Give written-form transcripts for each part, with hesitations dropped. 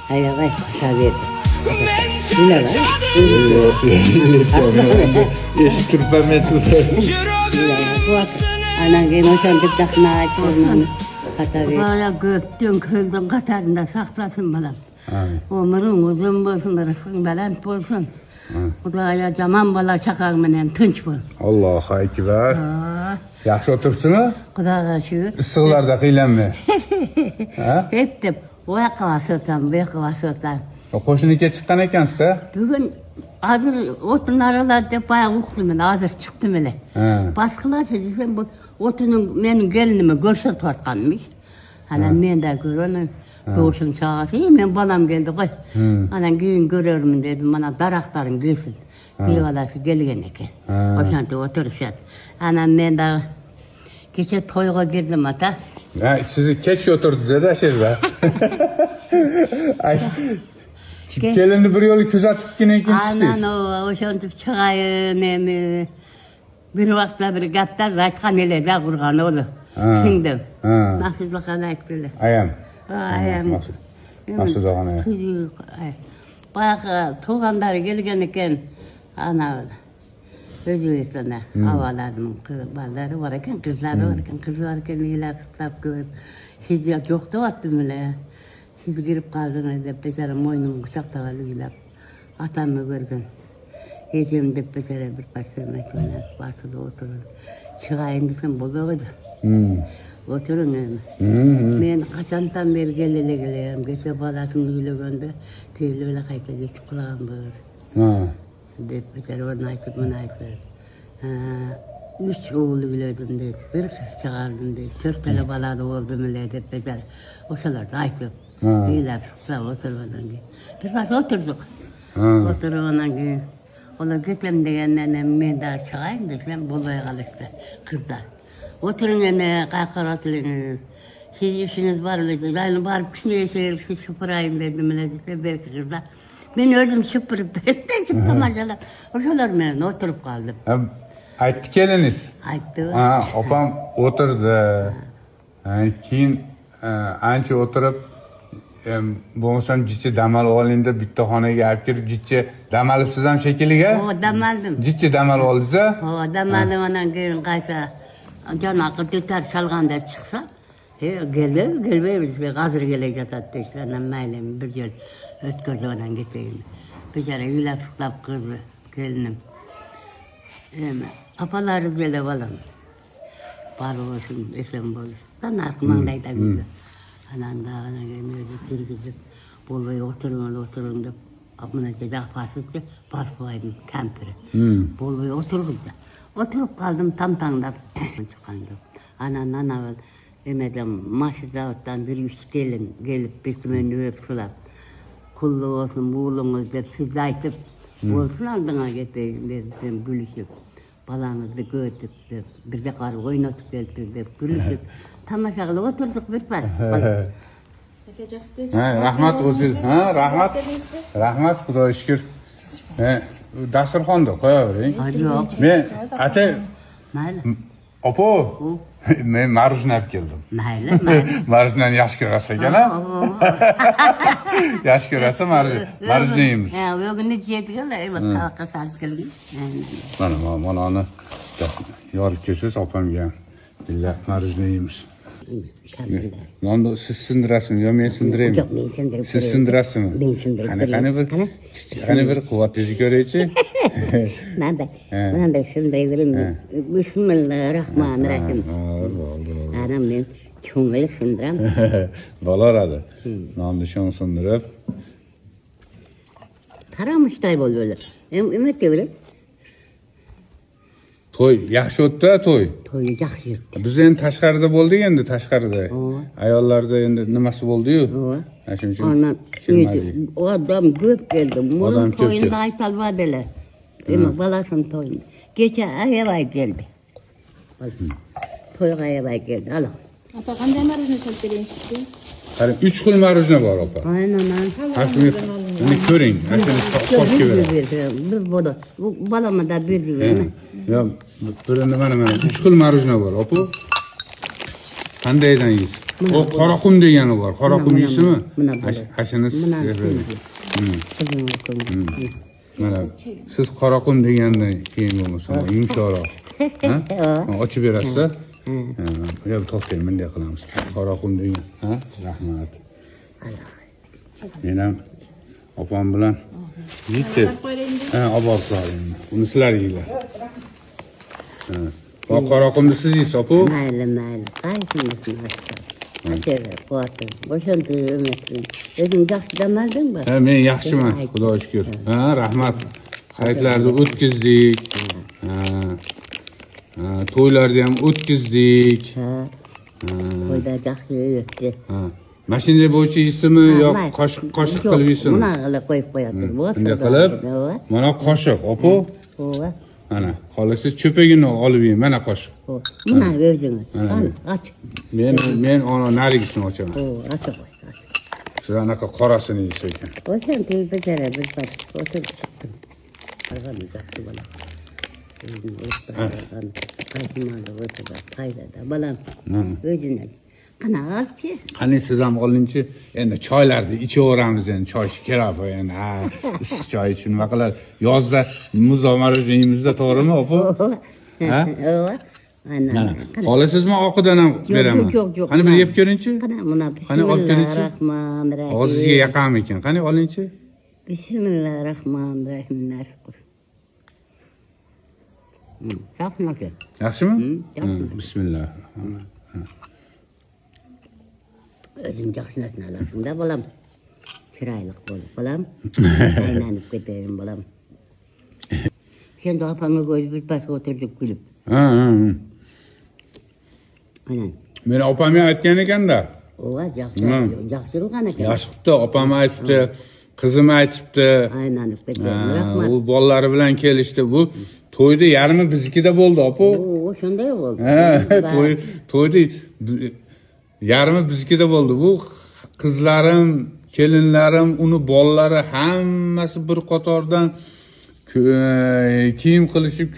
Ayağa tabii. Yine var. Eshitib turibman sizni. Anan keyin o'shandik daqna aytib tabii. Baya göptün kıldın katarında saklasın bana. Ömrün uzun bolsun, rızkın baland bolsun. Xudaya jaman bola chaqang bilan tinch bo'l. Allohu akbar. Yaxshi o'tiribsizmi? Xudoga shukur. Issiqlarda qiylanma. Ha? Hep deb oyoqqa so'tam, bu yoqqa so'tam. Qo'shniga chiqqan ekansiz-da? Bugun hozir o'tin aralar deb boya uqdim, hozir chiqdim ele. Boshqalarcha desam bu o'tining mening gelinimni ko'rsatayotganmish. Ana menda ko'rani doğuşun çağası, men balam geldi qo'y. Ana keyin ko'rarman dedim, mana daraxtlaring kelsin. Bevalasi kelgan ekan. O'shanda o'tirishadi. Ana men da kecha to'yga kirdim ata. Ha, sizni kechga o'tirdi-da she'rda. Ay. Kelinni bir yo'l kuzatibgina keyin chiqdingiz. Ana o'shanda chiqayin endi bir vaqtlar bir gaplar aytgan edi, qurgan o'g'li. Singdim. Mahsudlar qana aytdilar. Ayam. Ayam. Mahsud og'ani. Bayağı tuğanları gelgen eken ana Özbekistan'da havalarımın kızları var eken, kızları var eken, kızlar eken iyiler tutab görüp siz yoktu attım bile. Siz girip kaldınız dep beşere moynumu kucakta iyiler. Atamı görgün. Gecem dep beşere bir başlarına köyler başında oturun. Çıkayın desem buluyordu. Oturun yani. Men kaçandan beri geleyim. Geçe balasını gülüğünde tüylüyle kayıta geçip kulağım böyle. Dep beşer onu aytıp bunu aytıp. 3 oğlu biliyordum dedi. Bir kız çıkardım dedi. 4 tane bala da oldum öyle dep beşer. Oşalar da aytıp. İyiler çıksa oturmadan gibi. Bir bak oturduk. Oturup gibi. Ona götüm degenden men daha çıkayım desem bulmaya kalıştı kızlar. Oturun yine kalkaratılın. Siz işiniz var mı? Yani barıp kişneye şehir siz şıpırayım dedim. Belki kızlar. Ben özüm şıpırıp ben çıktım aşağıda. Oşalar ben oturup kaldım. Aytdi keliniz. Aytdı. Opam o'tirdi. Keyin ancha o'tirib bo'lmasam jichcha dam olib olayim deb bitta xonaga olib kirib jichcha dam olibsiz ham shekilli-a? O dam oldim. Jichcha dam olib oldingiz-a? O dam oldim, ondan keyin qayta janaqa dutar chalganda chiqsa, kelmaymiz, hozir kelib jatadi deyishdi. Mayli, bir yil o'tkazib ondan ketayim. Bechora uylab suqlab qildi kelinim. Apalari kelib olam. Bari olsun, eson bo'lish. Narxmandayda güldü. Ananda kirgizib, bo'lmay o'tiring deb, bunaqa dahpasizcha barpoyim kampiri. Bo'lmay o'tirg'izdi. Oturup kaldım tam-tamdab chiqqandim. Ana demedim, Maşizavat'tan bir 3 gelin gelip bitimini öp sulab. Kullu olsun buğulunuz deb siz aytıp, olsun aldığına getirdim dedim gülüşüp. Balanızı götüp deb, bir de karı oynatıp geldik deb gülüşüp. Tamaşalı oturduk bir par. Rahmat o'zi. Rahmat. Rahmat, Xudoga shukr. Dasturxonda qo'yavering. Yo'q. Men ata Mayli. opo, men marujna olib keldim. Mayli. Marujnani yaxshi ko'rasiz ekan-a? Yaxshi ko'rasiz marujna yeymiz. Ha, yo'g'ini yeydiganlar, tavaqqa salib keldik. Mana uni yorib kelsiz opamga. Billa marujna yeymiz. Nonni siz sindirasizmi yo men sindiraymi? Yo'q, men sindirib. Siz sindirasizmi? Men sindirib. Qani bir quvvatingizni ko'raychi. Mana shunday bilim. Bismillahirrohmanirrohim. Anam men ko'ngil sindiram. Bo'laradi. Nonni shon sindirib. Qaramushday bo'ldi. Umid qilib. To'y yaxshi o'tdi, to'y. To'y yaxshi o'tdi. Biz endi tashqarida bo'ldik, endi tashqarida. Ayollarda endi nimasi bo'ldi-yu? Shuning uchun kelmadik. Odam ko'p keldi. Bunun to'yini aytolmadilar. Balasini to'yini. Kecha ayavay keldi. To'yga ayavay keldi. Alo. Apa qanday marujna solib beraysiz sizga? Qarang, 3 xil marujna bor, opa. Aynan. Buni ko'ring. Shuni sochga beradi. Bir bola. Bu balamada berdi. Yo, birini mana 3 xil marujna bor, opa. Qandaydan yeysiz? O qoraqum degani bor. Qoraqum Mana, yeysizmi? mana bo'ladi. Hashini Mana sizga kuzim Mana siz qoraqum degandan keyin bo'lmasa yumshoqroq. Ha? Ochib berasiz. Yo'q, to'xtang, bunday qilamiz. Qoraqum degan. Ha? Rahmat. Men ham opam bilan yetib. Olib borib qo'ying. Uni sizlar yeyinglar. Va qoraqumni siz yeysiz, opa? Mayli. Qaysinisini ochdim. Achaga qo'ydim. O'shanda umid qiling. O'zing yaxshi damaldingmi? Ha, men yaxshiman, Xudoga shukr. Ha, rahmat. Hayitlarni o'tkazdik. To'ylarni ham o'tkazdik. To'yda yaxshi o'tdi. Mashina bo'yicha yeysizmi yo qoshiq qilib yeysizmi? Buni qilib qo'yib qo'yapti. Bunday qilib, mana qoshiq, opa. Mana, xolisi cho'pagini olib yeng, mana qoshiq. Mana o'zing. Och. Men ona narigisini ochaman. Ochib qo'y. Siz anaqa qorasini yeysiz ekan. O'shan to'yda bir pas o'tirib chiqdim. Qarg'am yaxshi bola. Balam o'zini qanaqachi? Qani siz ham olingchi, endi choylarni ichaveramiz endi, choy kerak endi. Issiq choy ichib nima qiladi? Yozda muz yemizda to'g'rimi, opa? Ha? Mana. Xolasizmi oqidan ham beraman. Yo'q. Qani bir yeb ko'ringchi? Qani olib ko'ringchi? Bismillahirrohmanirrohim. Og'zingizga yaqami ekan. Qani olingchi? Bismillahirrohmanirrohim. Yaxshimi? Yaxshimi? Yaxshi. Bismillah. O'zing yaxshi narsani olasizda, bolam. Chiroyli bo'lib, bolam. Aylanib ketayin, bolam. Sen opamga ko'rib bir pas o'tirdik kulib. Mana. Meni opam aytgan ekanda. Yaxshiroq ekan. Yaxshi qilibdi, opam aytibdi, qizim aytibdi. Aylanib ketayin. Rahmat. U bolalari bilan kelishdi. Bu to'yda yarmi biznikida bo'ldi, opa. O'shanday bo'ldi. To'yda yarmi biznikida bo'ldi. Bu qizlarim, kelinlarim, uni bolalari hammasi bir qatordan kiyim qilishib,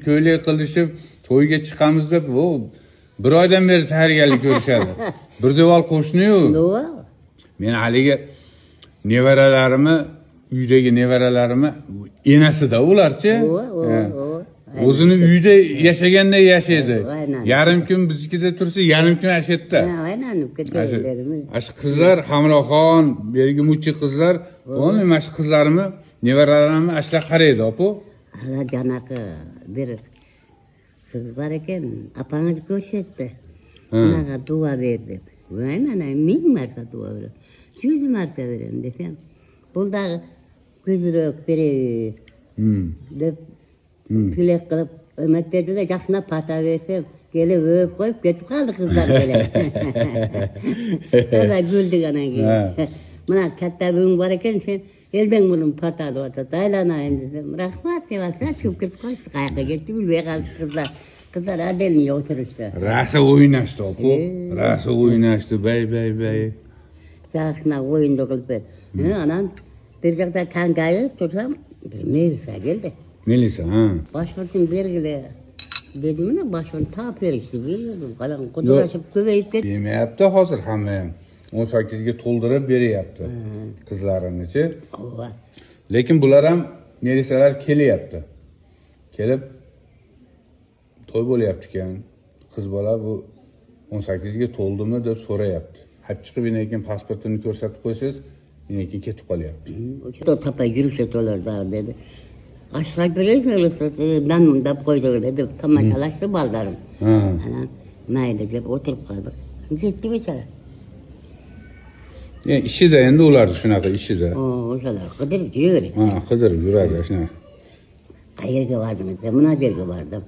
ko'ylak qilishib, to'yga chiqamiz deb, bir oydan beri tayyorgarlik ko'rishadi. Bir devor qo'shni-yu. Men haligi nevaralarimni, uydagi nevaralarimni enasida ularchi. O'zini uyda yashaganday yashaydi. Yarim kun biznikida tursa, yarim kun yashaydi. Aylanib ketayin. Ash qizlar Hamroxon, bergi muchi qizlar, o'ni mana shu qizlarimni, nevaralarimni ashla qaraydi, opa. Hala janaqa bir siz bor ekan, apangiz ko'rsatdi. Unaqa duo berdi. Voy mana 1000 marta duo berdi. 100 marta beraman desam, buldagi ko'zroq beray deb tilak qilib maktabda yaxshilab pata bersam, kelib o'p qo'yib ketib qoldi qizlar bilan. Ana güldük anan keyin. Mana katta buving bor ekan, sen eldan buni patadi o'tadi, aylanayim dedim. Rahmat demasdan chiqib ketib qolishdi. Qayoqqa ketdi bilmay qoldi qizlar. Qizlar adelni o'tirishdi. Rasa o'ynashdi, opa. Rasa o'ynashdi, bay. Yaxshina o'yinda qilib. Anam bir joqda kangayib tursam, Melisa keldi. Melisa, Boshvurtim bergili dedimmi, boshvurtim tap berishdi. Berdim, qalan qudrashib ko'payib ketdi. Yemayapti hozir hamma ham. 18 ga to'ldirib beryapti qizlarini-chi. Lekin bular ham Melisalar kelyapti. Kelib to'y bo'lyapti ekan. Qiz bola bu 18 ga to'ldimi deb so'rayapti. Hab chiqib keyin pasportini ko'rsatib qo'ysiz, keyin ketib qolyapti. O'sha tapa yurishatolarda dedi. Aşağı görüyorsunuz, ben bunda koydum dedi, tamaşalaştı baldarım. Ana, mayda deb o'tirib qoldik. Ketdi beçara. İşi de endi ulardi shunaqa ishida. O'shalar qidirib yuraveradi. Qidirib yuradi shunaqa. Qayerga bordingiz? Mana yerga bordim.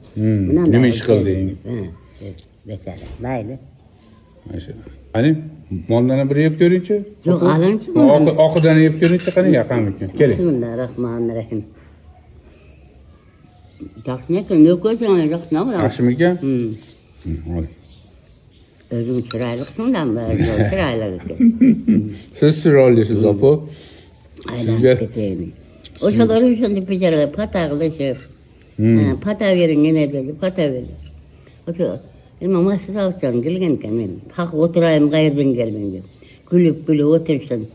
Nima ish qilding? Beçara, mayli. O'sha. Qani, moldan bir yeb ko'ringchi? Yo'q, alinchi. Oqidan yeb ko'ringchi, qani yaqinmikan. Keling. Bismillahirrohmanirrohim. Yaxshimikan, ne ko'rsang, yaxshimi? Yaxshimikan? Ol. O'zim chiroyli shundan beri chiroyli ekan. Siz chiroylisiz, opa. Aylanib ketaymi. O'shalar o'shanda bechoralar pata qilishib, pata bering, yana dedi, pata bering. O'sha Ama masada alçan gelgenken men hak oturayım gayrdan gelmen dep. Gülüp otursun.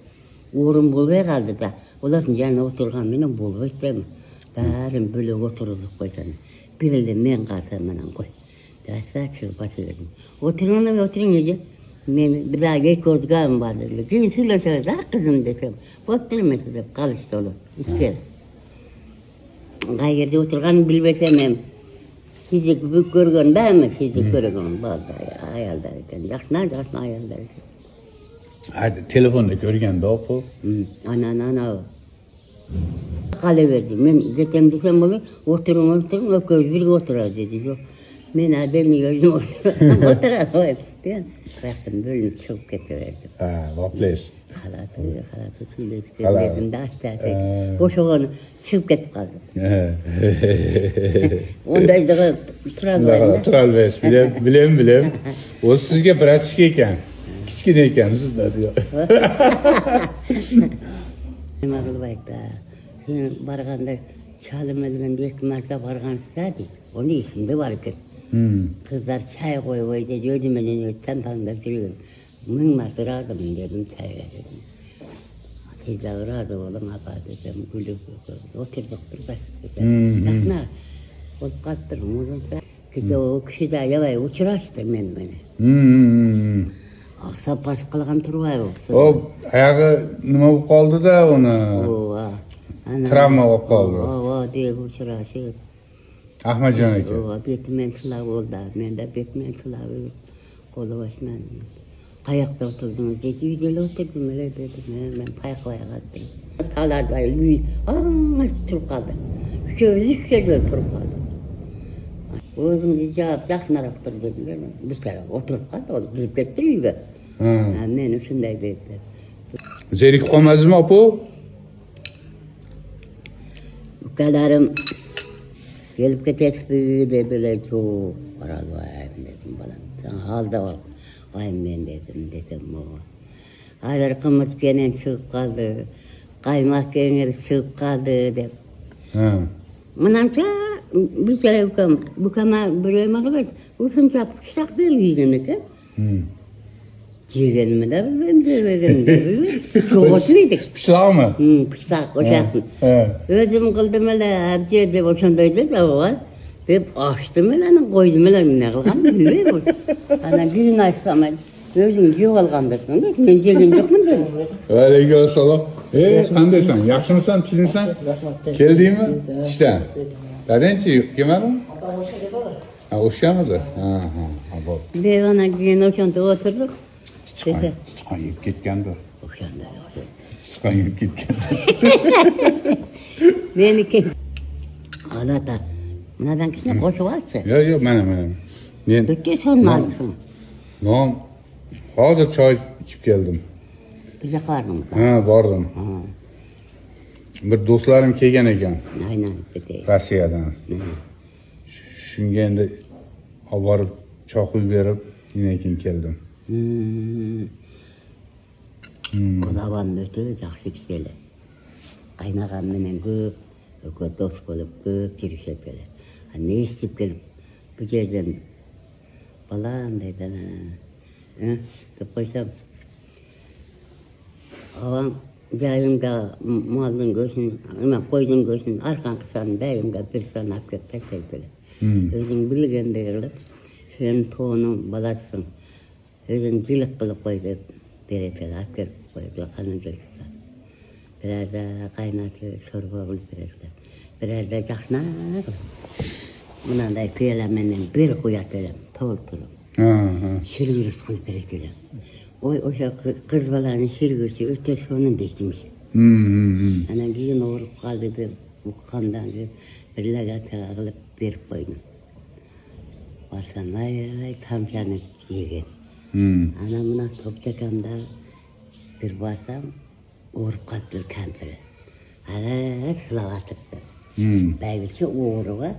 Orun bolbay kaldı da. Oların yanına oturgan menen bolbayt demi. Bärin bölek oturup koysan. Birinde men kalsam menen koy. Dasa çıkıp başladım. Oturun ece. Men bir daha geç kozgağım var dedi. Keyin söyleseniz ha kızım desem. Oturmasın dep kalıştı olur. İsker. Gayrda oturganı bilbesem hem. Sizi büyük görgön mi? Sizi görgön. Vallahi ayallar eken. Yaşna ayallar eken. Hadi telefonda görgende o bu. Ana. Kale verdi. Men getem desem bunu oturun öküz bir oturar dedi. Yok. Men adamı gördüm oturar. Ben bıraktım bölüm çok getirirdim. Ha, vaples. Halatı söyledik. Dedim de açtı. Boşoğunu çıkıp ketip kaldı. Onday da Turalves bilem. O sizge pratik eken. Kichkina ekansiz da diyor. Nima qilib da. Sen barganda çalım edilen bir marta bargansızda deydi. Onu esimde var ekan. Kızlar çay koy dedi. Ödümenen tantanlar duruyor. Ming marta radım dedim çayga dedim. Tezler radı oğlum apa dedim. Gülüp oturduk bas. Nasna? O kattırım uzun sa. Kızı o kişi de yavay uçuraştı men beni. Aksa pas qilgan turbay o. O ayağı nima bo'lib qoldi da uni travma bo'lib qoldi. O deb uçuraşı. Ahmadjon aka. O betmen sılav oldu. Men de betmen sılav kolu başından. Ayakta oturdum. Dedi yüzeli oturdum öyle dedim. Ben payqaya qattım. Talarda uy. Turib qaldi. Şöyle turib qaldi. Özüm cevap yaxşınarak tur dedim. Bir kere oturup qaldi. O bilib ketdi uyga. Men shunday dedilar. Zerikib qolmadingizmi opa? Ukalarim gelip ketishdi dedilar. Çok qaralvayim dedim balam. Sen halda ol. Vay men dedim o. Aylar qimmat kenen chiqib qoldi. Qaymoq kenger chiqib qoldi deb. Menimcha bir kere ukama bireyma qilib o'shuncha pishaq bergan ekan. Yegenimi de bilmem. Çok oturuyorduk. Pishloq mi? Pishloq o'shasin. O'zim qildim ele abje deb o'shandaydi da deb ochdim ele qo'ydim ele nima qilgan bilmayman. Ana birini ochsam o'zing yeb olgandirsan men yegan yo'qman dedim. Alaykum assalom. Qandaysan? Yaxshimisan? Tinchsan? Keldingmi? Ishdan. Dadangchi kelmadimi? Ha, o'shamidi? Ha, bo'p. Devana keyin o'shanda o'tirdik. Chiqqan yeb ketgandi. O'shanda. Chiqqan yeb ketgandi. Meniki alata. Bunadan kishni qo'shib olchi. Yo'q, mana. Men Bitta sonmading. non hozir choy ichib keldim. Biza qardim. Ha, bordim. Bir do'stlarim kelgan ekan. Aynan bitta. Rossiyadan. Shunga endi olib borib choy quyib berib, keyin keldim. Babam öte yaxshi kishili. Qaynagam menen ko'p do'st bo'lib ko'p yurishadi. Ne istib kelib bu yerdan balam deydi. Deb qo'ysam avam joyimga molning go'shtini, nima qo'yning go'shtini arqon qilsam dayimga bir sanab kelib tashlaydilar. O'zing bilgandek qilib sen to'nim balasın. Özün cilik qilib qo'y deb beradilar, olib kelib qo'yib qanday biraz da qaynatib sho'rva qilib beradilar. Biraz da yaxna bunday piyolamenen bir qo'yib beraman, to'ltirib. Shirgirish qilib beradilar. O'sha qiz bolaning shirgirishi o'ta sonunda ichimish. Ana keyin o'rib qoldi deb uqqandan bir lagata qilib berib qo'ydim. Barsam ay tamshani yegan. Ana buna toptakamda bir barsam o'rib qoldi kampiri. Ana qilavatibdi. Baygisi o'rig'i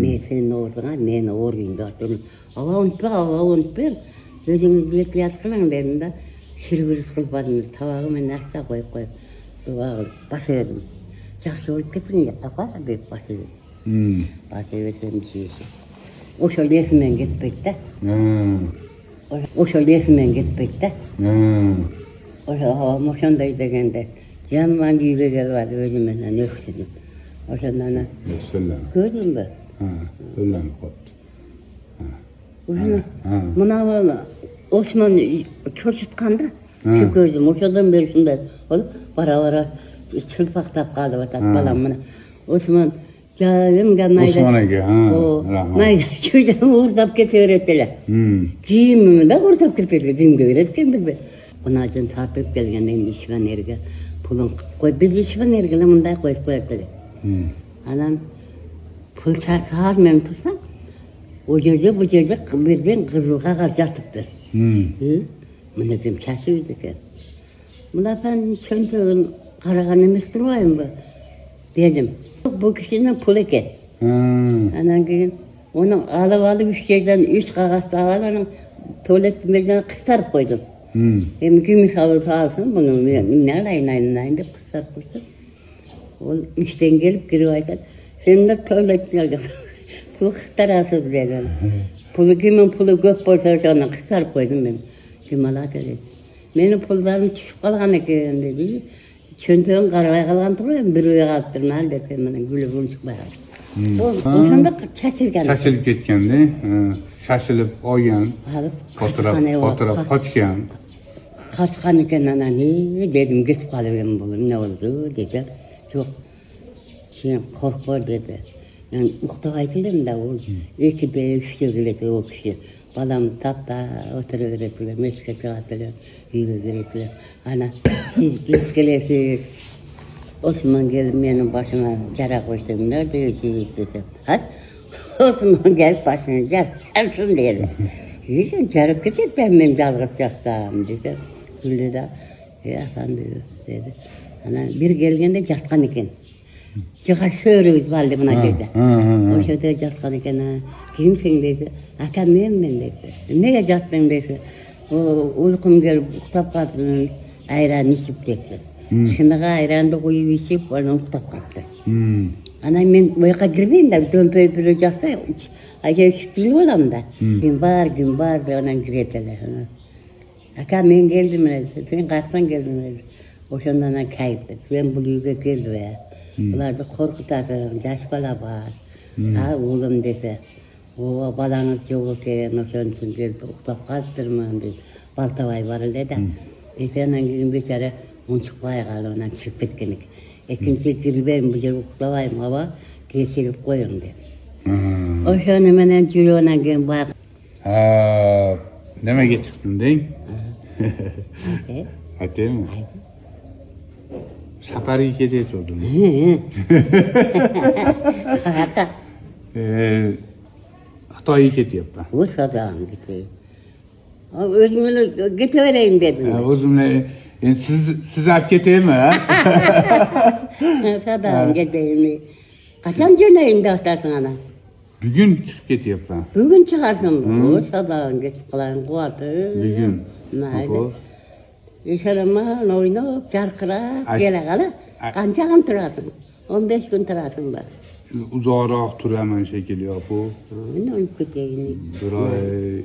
men seni o'rdigan, meni o'rgingga otdim. Avon o'zingiz yetyapti qiling dedim-da, shirgirish qilib oldim. Tavog'imni nashta qo'yib duo boshladim. Yaxshi bo'lib ketding, tapa deb boshladim. Boshladim deyishdi. Oşa resmen gitmek de. Ha. Oşa resmen gitmek de. Ha. Oşa havam oşanday degende. Canman yüze gel vardı özümden öksüdüm. Oşandan Söyle. gördün mü? Ha. Söyle koptu. Mına Osman çocuktkanda şu gördüm. Oşadan beri şunday olup bara çırpaktap kaldı vatat balam mına. Osman canım ganayda. Osman aka, ha. O Rahmat. nayda çocuğum uğurdap öğrettiler. Giyimimi de uğurdap kettiler. Kimge öğretken biz be. Ona için tartıp gelgenden işven erge. Pulun koy biz işven ergeler munday koyup koyakları. Anan pul sağır mem tutsam. O yerde bu yerde birden kızılga kaçatıptır. Buna kim çaşıydı ki. Buna ben çöntüğün karaganı mısırmayım bu. Dedim. Bu kişinin pulu ki. Anan gün onu alıp üç yerden üç kağıt ağalanın tuvalet bilmeden kıstarıp koydum. Hem gümüş alırsa alsın bunu ne alayın de kıstarıp koydum. O işten gelip geri aydan. Sen de tuvaletçiler pulu kıstarasız dedim. Pulu kimin pulu gök bolsa ona kıstarıp koydum ben. Kim ala dedi. Benim pullarım çıkıp kalgan ekan dedi. Çöntüğün karalay kalgan duruyor, bir uya kaptırma desem bana gülü bunu çıkmaya. Oşanda çaşılgan. Şaşılıp ketganda, şaşılıp olgan, fotoğraf qochgan. Kaçkan ekan ana ne dedim gitip kalıyorum bugün ne oldu dedi. Çok sen korkma dedi. Yani uktavaytılım da o iki de üçte bileti o kişi. Balam tapta oturuverdiler, meşke çağattılar, yürüdüler. Ana siz geç gelesiz. Osman gelip benim başıma cara koştum. Nerede yaşayacak dedim. Ha? Osman gelip başına carapsın dedi. Yüzün carap gidip ben calgıtacaktım dedim. Güldü de efendim dedi. Ana bir gelgende jatkan eken. Çıkar söylüyoruz valide buna dedi. O şeyde jatkan eken ha. Kimsin dedi. Aka men dedi. Neye jattın dedi. O uykum gelip uktap kaldım. Ayran içip dedi. Şimdi ayranı da koyup içip onu uktap kaldı. Ana men bu yaka girmeyeyim de dönpey bir ocakta acayip şükrülü olam da. Gün var da ona gireteler. Aka men geldim dedi. Ben kalktan geldim dedi. Oşandan kayıptı. Ben bu yüge geldi ya. Bunlar da korkutarım. Yaş bala var. Ha oğlum dedi. O balanız yok eken oşanısın gelip uktap kaldırmam dedi. Baltavay var öyle de. Efendim gün beçare on çıkmaya kaldı ondan çıkıp ketkenik. İkinci giribeyim bu yer uktavayım ama geçirip koyun dedi. Oşanı menen cülüğüne gelin bak. Nimaga chiqding deng? Aytaymi? Safarga ketayotgandim. Qayerqa? Xitoyga ketyapman. O sadan giteyim. Özümle getivereyim dedim. O'zimni endi siz olib ketaymi? Sadan gideyim. Qachon jo'nayim daftarsın ana? Bugun chiqib ketyapman. Bugün çıkarsın. O sadan geçip kalan kuatı. Bugun. Mayli. İşarama oynayıp jarqirab kela qala. Qancha kun turasın? 15 kun turasın bak. Uzoqroq turaman shekilli opa. Ne olib ketaylik. Bir oy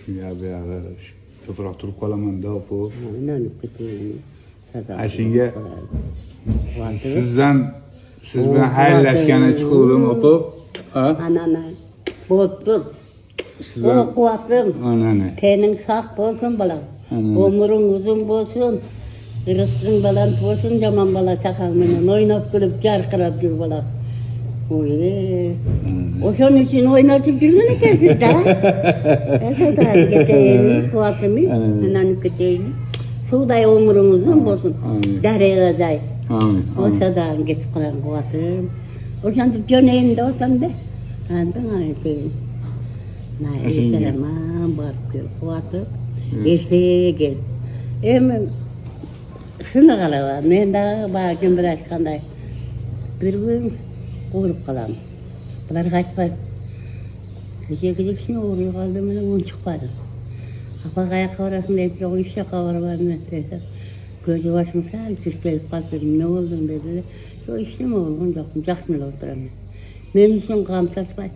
buyog'i ko'proq turib qolaman-da opa. Ne olib ketaylik. Ana shunga siz bilan xayrlashgani chiqdim opa. Ana. Bo'ptur. O kuatım. Ana. Tenin sağ olsun balam. Ömrün uzun olsun. Rızkın balant olsun, zaman bala çakalmının oynayıp gülüp jarqırab yür balam. O şunun için oynatıp yürgün ekan siz de. Esada keteyim, kuatımı, ananıp keteyim. Suday ömrün uzun olsun. Darıgaday. Amin. O sadan geçip kalan kuatım. O şantıp jöneyim de olsam da. Andan ayeteyim. Selamam barıp gel kuatım. Eseye gel. Hemen şunu kalalar. Men daha bakın biraz kanday. Bir gün uğrup kalam. Bunlar kaçmaz. Gece gidip şimdi uğruyor kaldım. Ben onu çıkmadım. Apa kayak orasında etrafı işte kavarım dedi. Gözü başım sağ kirtelip kaldım. Ne oldun dedi. Yo işte mi oldun? Jakmıyla oturamıyorum. Benim için kamtaşmaz.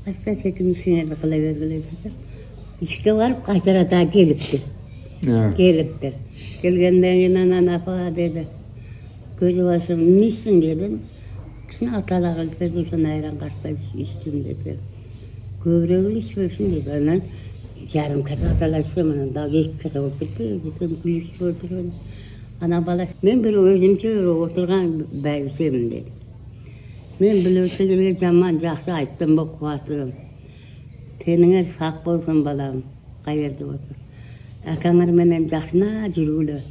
Hasta çekim sinirli kılaverdiler. İşte varıp kaçırada gelipti. Gelipti. Gelgenden yine ana dedi. Gözü başım niçin dedim. Şunu atalağa gittim, şunu ayran kaçta içtim dedi. Kövrevli içmesin dedi. Ondan yarım kata atalar içemem. Daha geç kata olup bitti. Bizim gülüş gördük. Ana bala, ben bir özümce oturgan bəyüseyim dedi. Ben bilirse zaman жақсы aytdım bu kuatırım. Tenine sağ bolsun balam, qayerda otur. Akaňar menen jaksına jürgüle,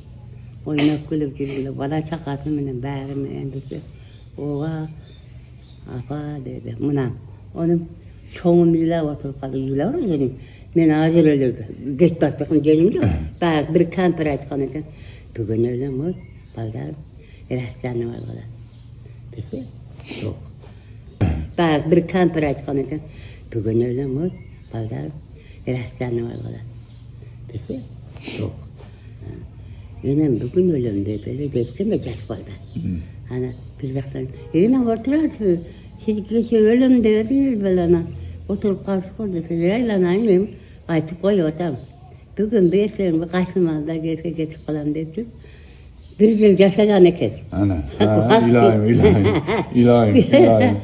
oynap gülüp jürgüle, bala çakası menen bäri endişe. Oğa, apa dedi, mına. Onun çoğun bile oturup kalı yüler dedim. Men hazır öyle geç bastıkın gelince, bak bir kamper aytkan eken. Bugün öyle mi? Pazar, rastlanı var bala. Dedi, yok. Bak bir kamper aytkan eken. Bugün öyle mi? Pazar, rastlanı var bala. Dedi, yok. Yine bugün ölüm de böyle geçtim de geç balda. Hani bir dakika, yine oturuyordu. Siz geçe ölüm de verdiniz balana. Oturup karşı koydu. Yaylanayım, aytıp koyuyotam. Bugün bir senin bir kaçınmazda gelse geçip kalan dedi. Bir yıl yaşayan ekez. Ana, ilahim.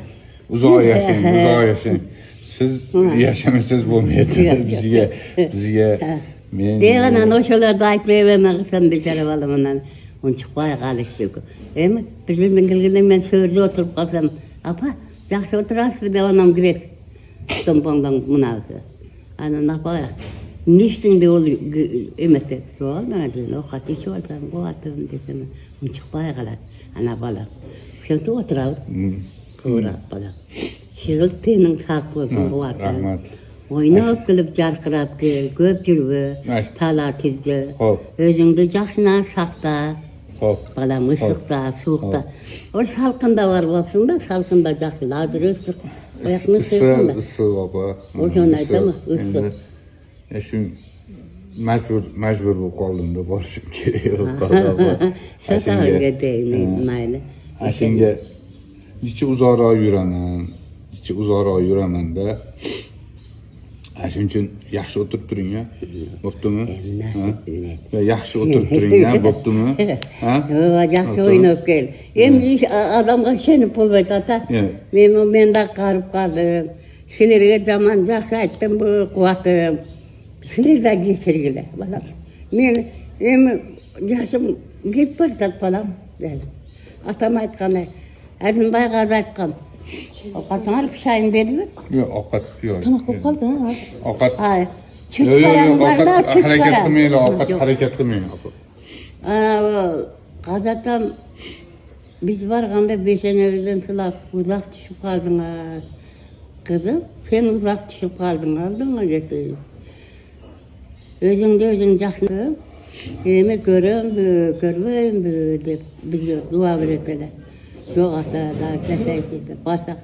Uzağa yaşayın. Siz yaşamasanız bo'lmaydi. Bizga men Degan oşolarda aytmayman sen beçare balamdan. On çıkmaya kalıştık. Hem bir yıldan gelgenden ben sörde oturup kalsam. Apa, yaxşı oturasız da onam girek. Tombondan mınavsı. Ana napa niçin de ol emete. Yok ne o katı şu altan o atım desem. On çıkmaya kalar. Ana bala. Şimdi oturar. Kura bala. Şirlik tenin sağ olsun bu atım. Rahmat. Oynap gülüp jarkırap gel, köp jürbe, talar tizge. Özüңdü jaksına sakta. Balam ısıkta, soğukta. O salkında var bolsun da, salkında jakşı. Hazır ısık. Ayakını sığsın da. Isık apa. O şonu aytama, ısık. Ya şu mecbur bu kaldım da barışım gerekiyor. Şatarınca deymeyin maylı. Aşinge, içi uzara yüremem de. Şunun için yaxşı oturup durun ya. Boptu mu? Yaxşı oturup durun ya. Boptu mu? Yaxşı oynap gel. Hem adamga şenip bolbayt ata. Men de qarıp kaldım. Silerge zaman yaxşı aytdım bu kuatım. Siler de geçirgile balam. Men hem yaşım git bardat balam. Atam aytkanay. Erzinbay gazi aytkan. Ovqatın alıp çayını verdi mi? Yok, ovqat yok. Tamak ko'p qoldi, ha? Ovqat. Hayır. Yok, ovqat harakat qilmaydi, ovqat harakat qilmaydi. Qazatam biz barganda beşenevizden sılap uzak düşüp kaldın ha. Kızım, sen uzak düşüp kaldın, aldın mı getireyim? Özün жақсы. Emi görmeyim dep bize dua veretler. Yok ata da keşeydi. Başka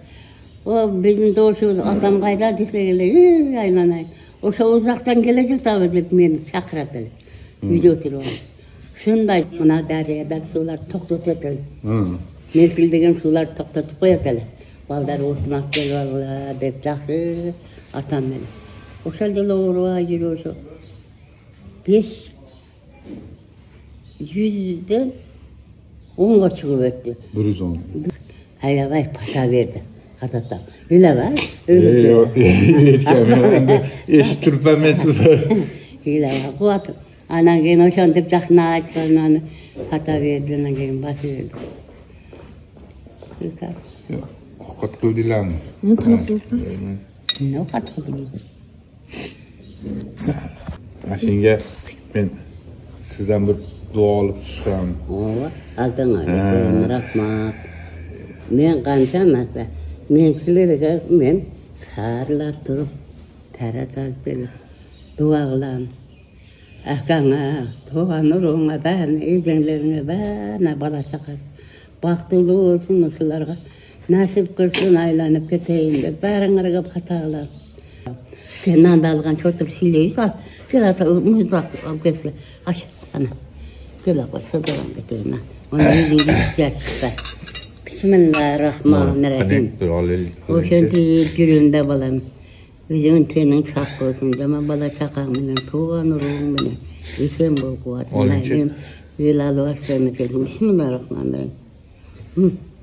o bizim doğuşumuz atam kayda dişleri aylanay. O şu uzaktan gelecek tabi dep meni çakıratlar. Uyda oturup. Şunday buna deryadan sular to'xtatadi. Mezgil sular to'xtatib qo'yadilar. Balдар o'tmoq keladilar deb yaxshi atam meni. O'shanda lo'g'riga yurib 500'den 10'a çıkıp öttü. 110. Hayır, pata verdi. Katatam. Öyle var. Yok, yetken. Eşit türpemesiz. Öyle var. Bu atım. Anan gelin o şan tip çakına açtılar. Pata verdi. Anan gelin bası verdi. Yok, ovqat qildilar mı? Tamak ko'p. Ne ovqat qildi? Aşinge ben sizden bir dua alıp çıksam. Aldın öyle. Rahmat. Men qancha masa. Men sizlarga men sarlar turib taratal berib dua qilaman. Akanga, to'g'ano'rong'a, ba'rini egenlerine, ba'rine bala chaqa. Baxtli olsun shularga. Nasib qilsin aylanib ketayin deb ba'ringlarga xato qilib. Sen nandalgan cho'tib silaysan. Kelata muzdoq olib kelsa. Ash, ana. Kela qo'ysadan ketayna. Ona yuzingga chiqsa. Bismillahirrahmanirrahim. O'shanda yurunda bolam. Özün tenin saq bolsun, jama bala çaqaň bilen tuğan urun bilen. Esen bol kuwat. Olunca. Yelaly başlaýan kelim. Bismillahirrahmanirrahim.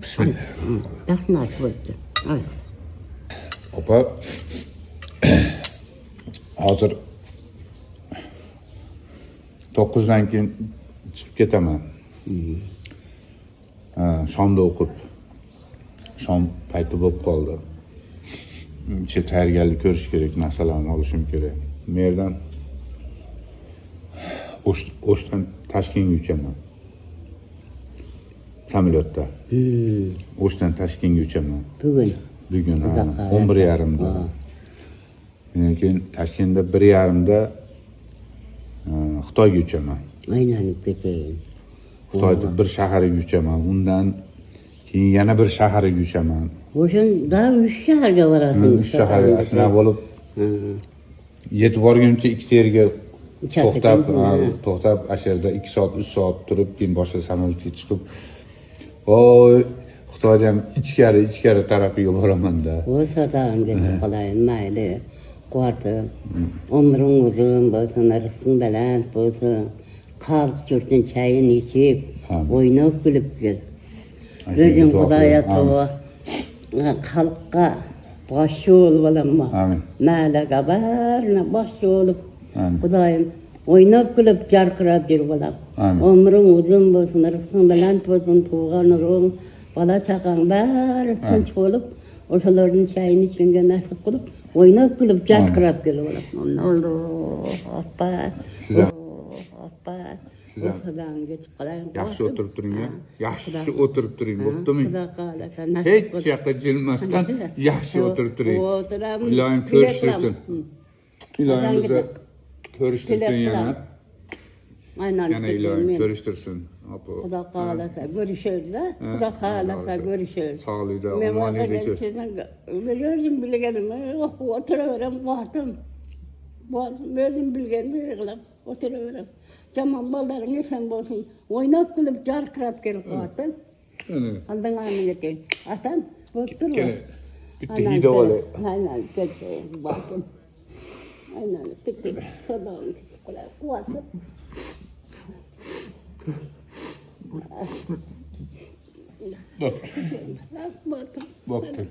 Bismillah. Yaxna açypdy. Ay. Opa, hozir 9dan keyin chiqib ketaman. Shomda o'qib. Shom payti bo'lib qoldi. Tayyorgarlik ko'rish kerak, narsalarni olishim kerak. Bu yerdan O'shdan Toshkentga uchaman. Samolyotda. O'shdan Toshkentga uchaman. Bugun 11:30da. Keyin Toshkentda 1:30da Xitoyga uchaman. Aylanib ketayin. Xitoyda bir shaharga uchaman. Undan keyin yana bir shaharga uchaman. O'shan da 3 shaharga borasan. 3 shaharga shuna bo'lib yetib borguncha ikkita yerga to'xtab, asherda 2 soat, 3 soat turib, keyin boshqa samolyotga chiqib, Xitoyda ham ichkari tarafiga boraman-da. O'sha degin qolayin mayli. Quwati. Umring uzun bo'lsin, rizqing baland bo'lsin. Xalq yurtning chayini ichib, o'ynab kulib kel. O'zing Xudoya tova. Xalqqa boshchi ol bolamma. Amin. Malaga barna boshchi olib, Xudoyim o'ynab kulib jarqirab yur bolam. Umring uzun bo'lsin, rizqing baland bo'lsin, tug'an urug', bola chaqang bari tinch bo'lib, o'shalarning chayini ichganga nasib qilib, o'ynab kulib jarqirab kel bolam. Alloh akbar. Akbar. Yaxshi o'tirib turing, yaxshi o'tirib turing, bo'ptimi? Hech yoqqa jilmasdan yaxshi o'tirib turing. Ilohim ko'rishtirsin. Ilohimizni ko'rishtirsin yana. Yana ilohim ko'rishtirsin. Xudo xolasa görüşürüz. Xudo xolasa görüşürüz. Sog'likda, omonlikda. O'zim bilganim, o'tiraverem, bordim. O'zim bilganim qilib o'tiraverem. Jamon bolaring esen bo'lsin. O'ynab kulib jarqirab kelib qoldim. Aldinglarni yetay. Atam, o'tir. Bitta hida ola. Aynan, ketdi. Bordim. Aynan, ketdi. Xudoning qilib quvvatib. Bo'pti.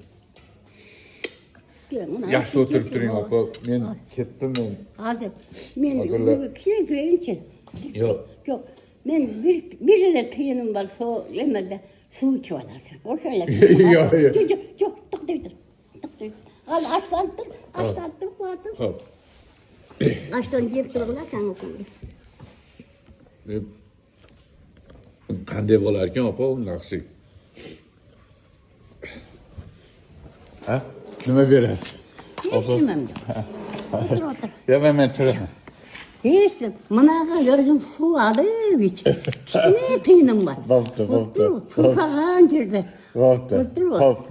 Yaxshi o'tirib turing, opa. Men ketdim men. Hozir men kiyinchi. Yo'q. Yo'q. Men bir tiyinim var, yemede su içi olarsan. O'shalar. Yo'q. Yo'q, to'xtaydir. Al, açlantir, qo'ydim. Xo'p. Açdan yeb turiblar, sen o'qiysiz. Qanday bo'lar ekan, opa, undaqsi? Ha? Nima berasiz? Hech nimamda. O'tir. Ya men turaman. Hech nim. Bunaqa o'zim suv olib ich. Kichkina tiyinim bor. Bo'pti. Suv yerda. Bo'pti.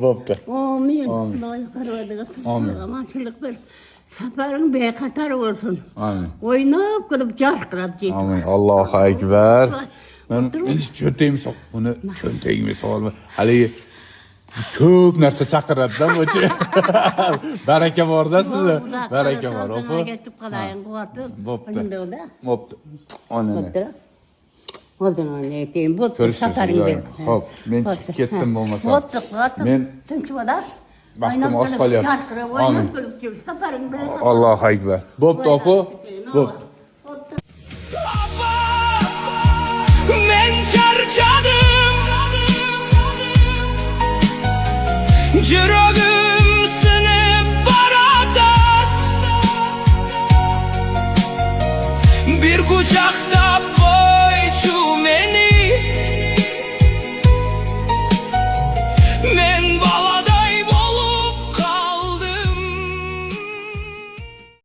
Bo'pti. Amin. Xudoy qaradiga. Amanchilik ber. Safaring bexatar bo'lsin. Amin. O'ynab kulib jarqirab jet. Amin. Allohu akbar. Men cho'ntagimga solma. Haligi ko'p narsa chaqiradi-da bo'chi. Baraka bor-da sizda. Baraka bor, opa. Ketib qolayin, quvvatib. Bo'pti. Bo'pti. Onani. O'zingni aytayim, bo'pti. Safaring. Xo'p, men chiqib ketdim bo'lmasa. Bo'pti. Men tinch bo'lar. Vaqtim oz qolyapti. Amin. Safaring. Allohu akbar. Bo'pti, opa. Bo'pti. Men charchadim, yuragim sinib boradat, bir quchoqda